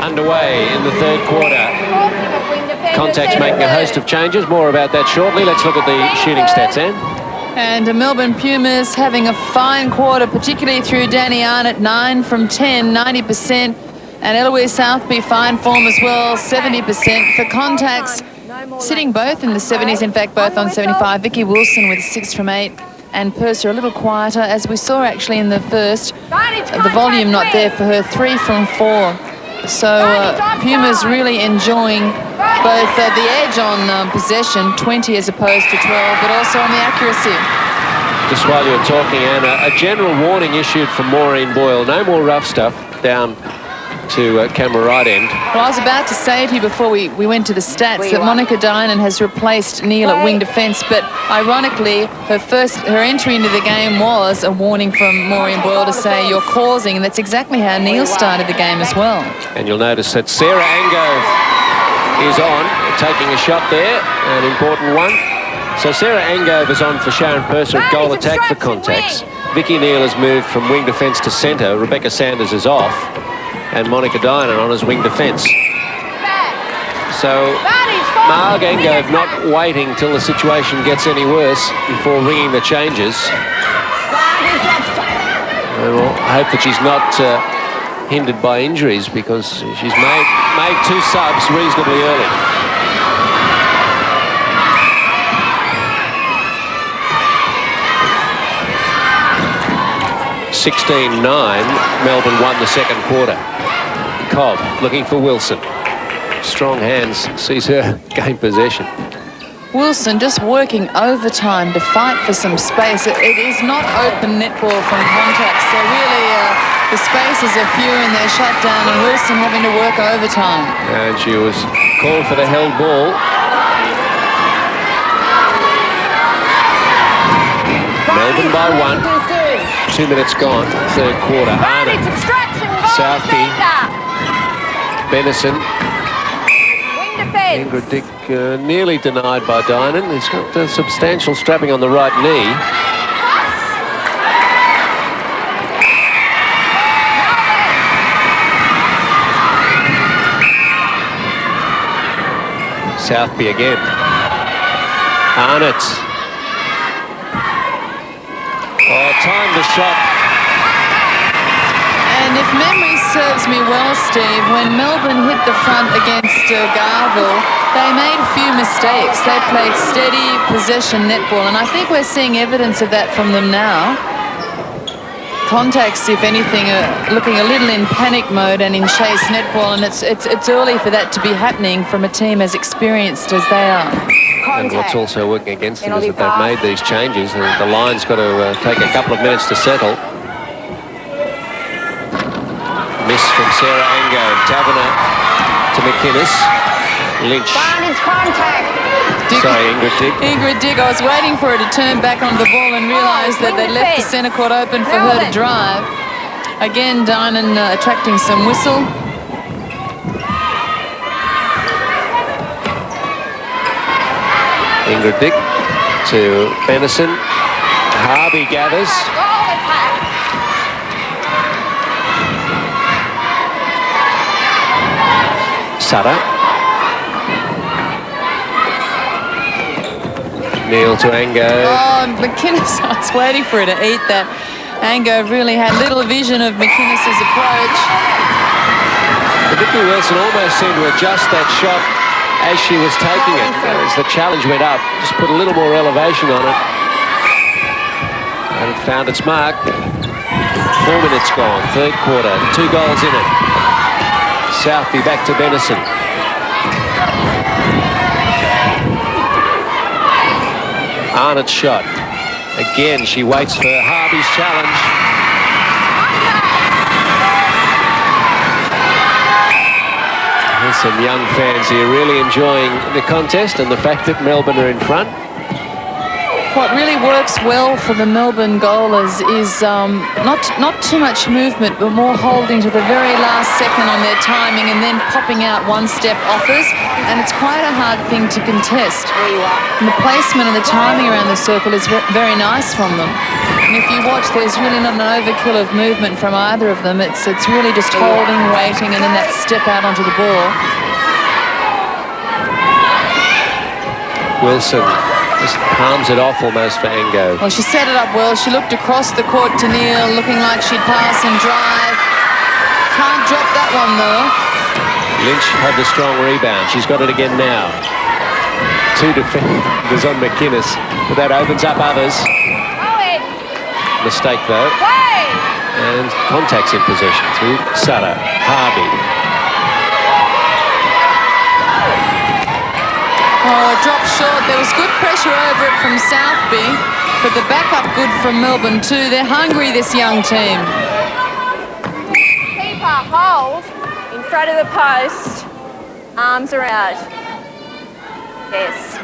underway in the third quarter. Contax making a host of changes. More about that shortly. Let's look at the shooting stats, Anne. And the Melbourne Pumas having a fine quarter, particularly through Danny Arnott, 9 from 10, 90%. And Eloise Southby, fine form as well, 70%. For Contax, sitting both in the 70s, in fact, both on 75. Vicki Wilson with 6 from 8. And Purser a little quieter, as we saw actually in the first. The volume not there for her, 3 from 4. So Pumas really enjoying both the edge on possession, 20 as opposed to 12, but also on the accuracy. Just while you're talking, Anna, a general warning issued from Maureen Boyle. No more rough stuff down to camera right end. Well, I was about to say to you before we went to the stats that Monica Dinan has replaced Neale at wing defence, but ironically her entry into the game was a warning from Maureen Boyle to say you're causing, and that's exactly how Neale started the game as well. And you'll notice that Sarah Angove is on, taking a shot there, an important one. So Sarah Angove is on for Sharon Purser at goal attack for Contax. Vicki Neale has moved from wing defence to centre. Rebecca Sanders is off. And Monica Dinan on as wing defence. So Marg Angove not waiting till the situation gets any worse before ringing the changes. And we'll hope that she's not hindered by injuries, because she's made 2 subs reasonably early. Melbourne won the second quarter. Cobb looking for Wilson. Strong hands, sees her gain possession. Wilson just working overtime to fight for some space. It is not open netball from Contax, so really the spaces are few and they're shut down, and Wilson having to work overtime. And she was called for the held ball. Melbourne by 1. 2 minutes gone, third quarter. Arnott, Southby, Benison. Ingrid Dick nearly denied by Dinan. He's got a substantial strapping on the right knee. Southby again. Arnott. Oh, timed the shot. And if memory serves me well, Steve, when Melbourne hit the front against Garville, they made a few mistakes. They played steady possession netball, and I think we're seeing evidence of that from them now. Contax, if anything, looking a little in panic mode and in chase netball, and it's early for that to be happening from a team as experienced as they are. And what's also working against them is that they've made these changes, and the line's got to take a couple of minutes to settle. Miss from Sarah Angove. Taverner to McInnes. Lynch. Sorry, Ingrid Dick. Ingrid Dick, I was waiting for her to turn back onto the ball and realised that they left the centre court open for her to drive. Again, Dinan attracting some whistle. Ingrid Dick to Benison. Harvey gathers. Sutter. Neale to Angove. Oh, McInnes, I was waiting for her to eat that. Angove really had little vision of McInnes's approach. Vicki Wilson almost seemed to adjust that shot as she was taking it. As the challenge went up, just put a little more elevation on it. And it found its mark. 4 minutes gone, third quarter, 2 goals in it. Southby back to Benison. Arnott's shot. Again, she waits for Harvey's challenge. There's some young fans here really enjoying the contest and the fact that Melbourne are in front. What really works well for the Melbourne goalers is not too much movement, but more holding to the very last second on their timing and then popping out one step offers. And it's quite a hard thing to contest. And the placement and the timing around the circle is very nice from them. And if you watch, there's really not an overkill of movement from either of them. It's really just holding, waiting, and then that step out onto the ball. Wilson just palms it off almost for Ango. Well, she set it up well. She looked across the court to Neale, looking like she'd pass and drive. Can't drop that one, though. Lynch had the strong rebound. She's got it again now. 2 defenders on McInnes, but that opens up others. Mistake, though. And Contax in possession through Sutter. Harvey. Oh, it dropped short. There was good pressure over it from Southby, but the backup good from Melbourne too. They're hungry, this young team. Keeper, hold in front of the post. Arms around. Yes.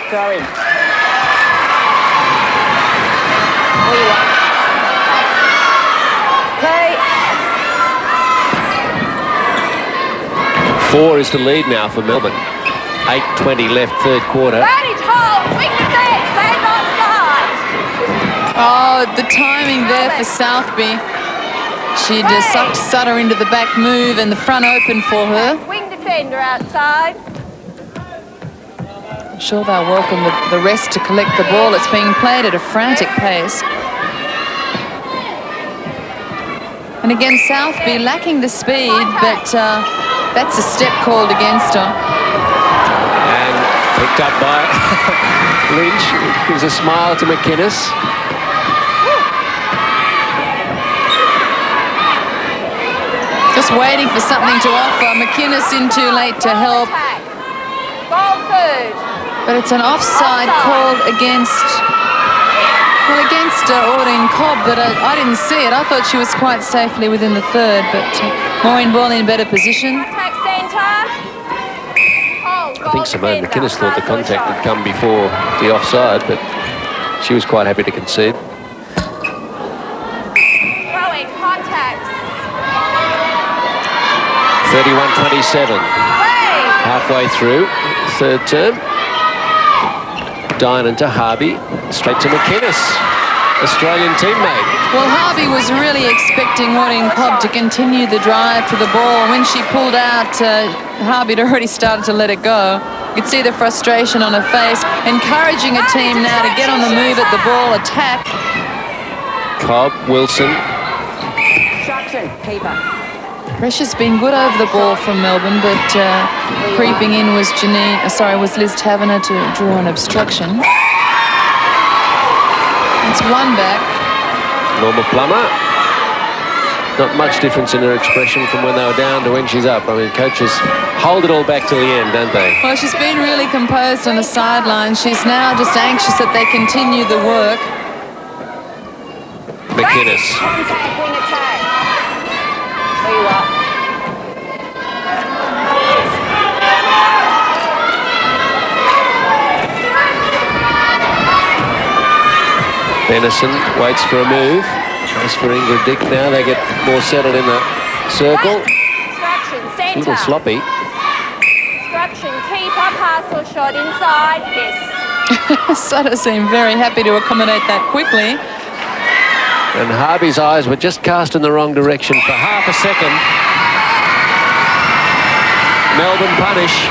Throw in. 4 is the lead now for Melbourne. 8:20 left, third quarter. Oh, the timing there for Southby. She just sucked Sutter into the back move and the front open for her. Wing defender outside. I'm sure they'll welcome the rest to collect the ball. It's being played at a frantic pace. And again, Southby lacking the speed, but that's a step called against her. And picked up by Lynch. Gives a smile to McInnes. Just waiting for something to offer. McInnes in too late to help. Goal third. But it's an offside called against Maureen Cobb, but I didn't see it. I thought she was quite safely within the third, but Maureen Boyle in better position. I think Simone McInnes thought the contact had come before the offside, but she was quite happy to concede. Throwing Contax. 31-27. Halfway through, third term. Dinan to Harvey, straight to McInnes, Australian teammate. Well, Harvey was really expecting Maureen Cobb to continue the drive to the ball. When she pulled out, Harvey had already started to let it go. You could see the frustration on her face, encouraging a team now to get on the move at the ball, attack. Cobb, Wilson. Instruction, keeper. Pressure's been good over the ball from Melbourne, but creeping in was Liz Taverner to draw an obstruction. It's one back. Norma Plummer. Not much difference in her expression from when they were down to when she's up. I mean, coaches hold it all back till the end, don't they? Well, she's been really composed on the sideline. She's now just anxious that they continue the work. McInnes. Contact, wing attack. There you are. Benison waits for a move. As for Ingrid Dick now, they get more settled in the circle. Instruction, A centre. little sloppy. Instruction, keeper, pass or shot inside. Yes. Sutter seemed very happy to accommodate that quickly. And Harvey's eyes were just cast in the wrong direction for half a second. Melbourne punish.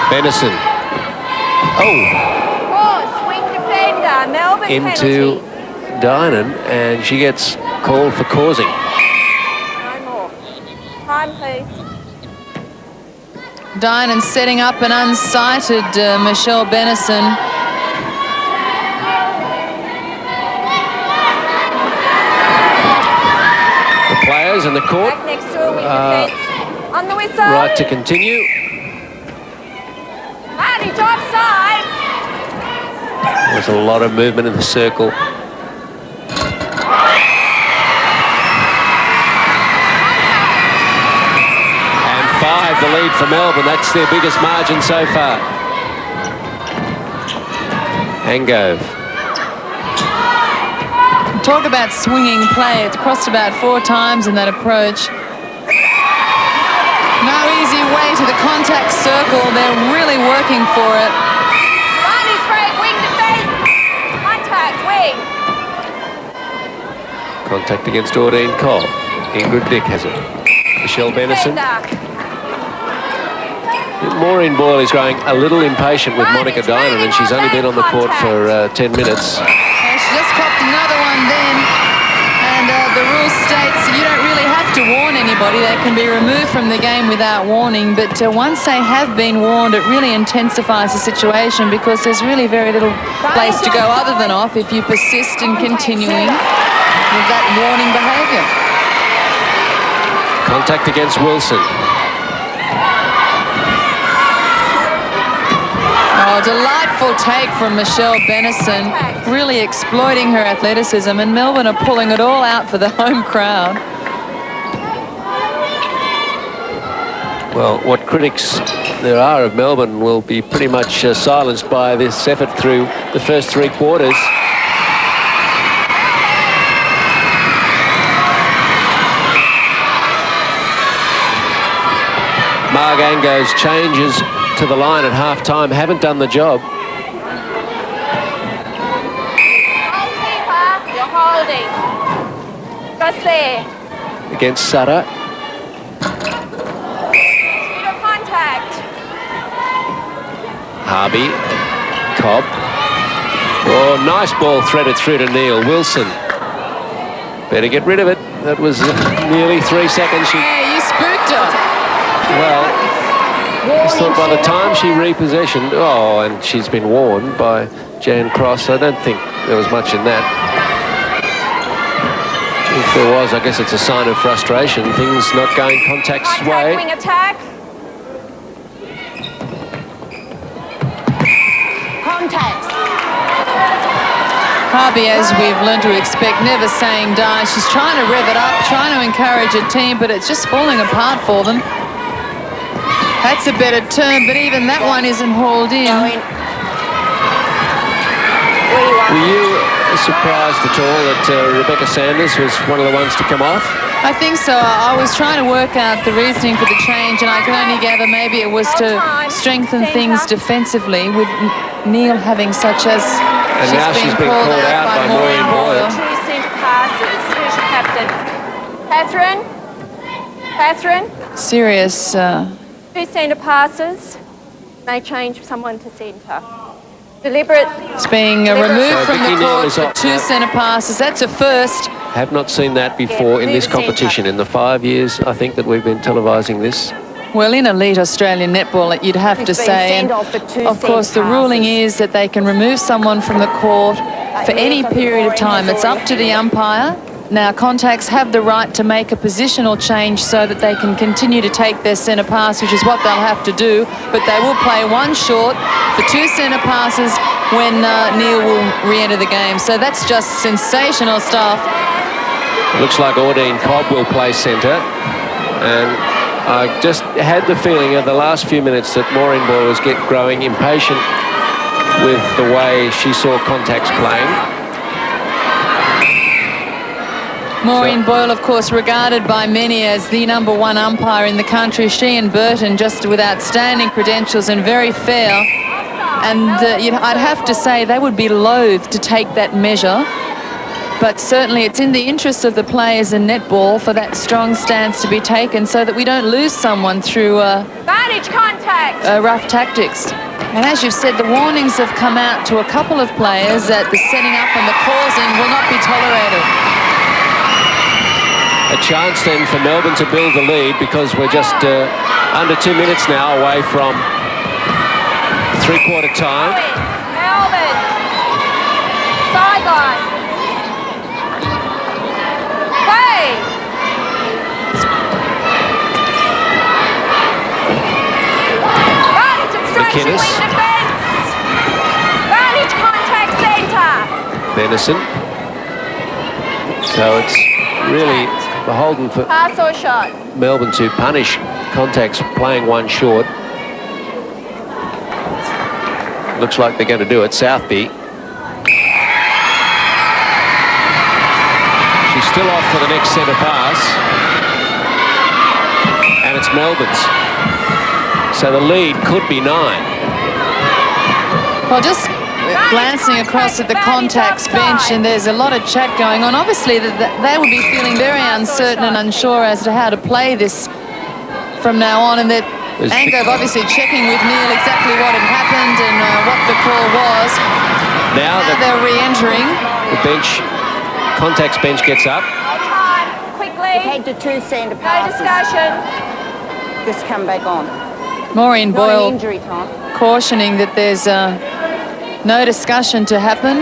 Oh, Benison. swing defender, Melbourne Into penalty. Dinan, and she gets called for causing. No more. Time, please. Dinan setting up an unsighted Michelle Benison. The players in the court. Back next to a wing defence. On the whistle. Right to continue. Adage offside. There's a lot of movement in the circle. And 5 the lead for Melbourne. That's their biggest margin so far. Angove. Talk about swinging play. It's crossed about 4 times in that approach. No easy way to the contact circle. They're really working for it. Adage break, wing defence. Contact, wing. Contact against Audine Cobb. Ingrid Dick has it. Michelle Benison. Maureen Boyle is growing a little impatient with Monica Dinan, and she's only been on the court for 10 minutes. She just copped another one then. And the rule states you don't really have to warn anybody. They can be removed from the game without warning. But once they have been warned, it really intensifies the situation because there's really very little place to go other than off if you persist in continuing with that warning behaviour. Contact against Wilson. Oh, delightful take from Michelle Benison, really exploiting her athleticism, and Melbourne are pulling it all out for the home crowd. Well, what critics there are of Melbourne will be pretty much silenced by this effort through the first 3 quarters. Marg Ango's changes to the line at half-time haven't done the job. Goalkeeper, you're holding. Just there. Against Sutter. Shoot of contact. Harvey. Cobb. Oh, nice ball threaded through to Neale. Wilson. Better get rid of it. That was nearly 3 seconds. Hey, you spooked her. Well, I just thought by the time she repossessioned, and she's been warned by Jan Cross. I don't think there was much in that. If there was, I guess it's a sign of frustration. Things not going Contact's way. Wing attack. Contact. Harvey, as we've learned to expect, never saying die. She's trying to rev it up, trying to encourage her team, but it's just falling apart for them. That's a better turn, but even that one isn't hauled in. Were you surprised at all that Rebecca Sanders was one of the ones to come off? I think so. I was trying to work out the reasoning for the change, and I can only gather maybe it was to strengthen things defensively with Neale having such as and now she's been called out by Maureen Boyle. 2 centre passes. Who's your captain? Catherine? Serious. 2 centre passes. May change someone to centre. Deliberate. It's being removed from the Vicki Neale court is for up 2 now. centre passes. That's a first. Have not seen that before in this competition. In the 5 years, I think, that we've been televising this. Well, in elite Australian netball, you'd have to say, and of course the ruling is that they can remove someone from the court for any period of time. It's up to the umpire. Now, Contacts have the right to make a positional change so that they can continue to take their centre pass, which is what they'll have to do, but they will play 1 short for 2 centre passes when Neale will re-enter the game. So that's just sensational stuff. It looks like Audine Cobb will play centre, and I just had the feeling of the last few minutes that Maureen Boyle was growing impatient with the way she saw Contacts playing. Maureen Boyle, of course, regarded by many as the #1 umpire in the country. She and Burton just with outstanding credentials and very fair. And I'd have to say they would be loath to take that measure. But certainly it's in the interests of the players in netball for that strong stance to be taken so that we don't lose someone through Advantage contact. rough tactics. And as you've said, the warnings have come out to a couple of players that the setting up and the causing will not be tolerated. A chance then for Melbourne to build the lead because we're just under 2 minutes now away from 3/4 time. Melbourne. Sideline. Play. McInnes. Swing defence. Adelaide Contax centre. Benison. So it's really beholden for Pass or shot? Melbourne to punish Contax playing one short. Looks like they're going to do it. Southby. She's still off for the next centre pass. And it's Melbourne's. So the lead could be 9. Well, just glancing across at the Contax bench, and there's a lot of chat going on. Obviously, they will be feeling very uncertain and unsure as to how to play this from now on, and that Angove obviously checking with Neale exactly what had happened and what the call was. Now they're re-entering. The bench, Contax bench gets up. Time. Quickly. Head to 2 centre No passes. discussion. Just come back on. Maureen Not Boyle an injury time. cautioning that there's no discussion to happen,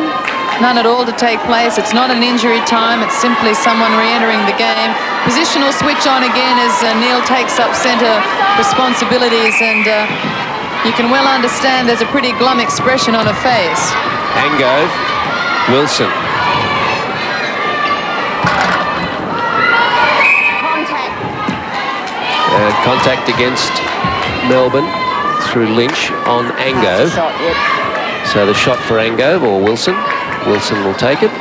none at all to take place. It's not an injury time, it's simply someone re-entering the game. Positional switch on again as Neale takes up centre responsibilities, and you can well understand there's a pretty glum expression on her face. Angove, Wilson. Contact. And contact against Melbourne through Lynch on Angove. Shot, yep. So the shot for Angove or Wilson. Wilson will take it.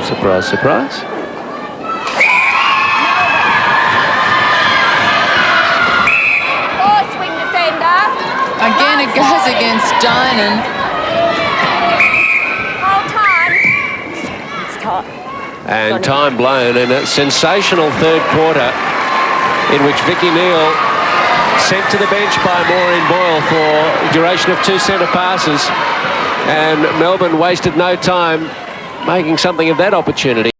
Surprise, surprise. Or swing defender. Again, it goes against Dinan. Whole time. It's tight. And time blown, and a sensational third quarter in which Vicki Neale, sent to the bench by Maureen Boyle for a duration of 2 centre passes, and Melbourne wasted no time making something of that opportunity.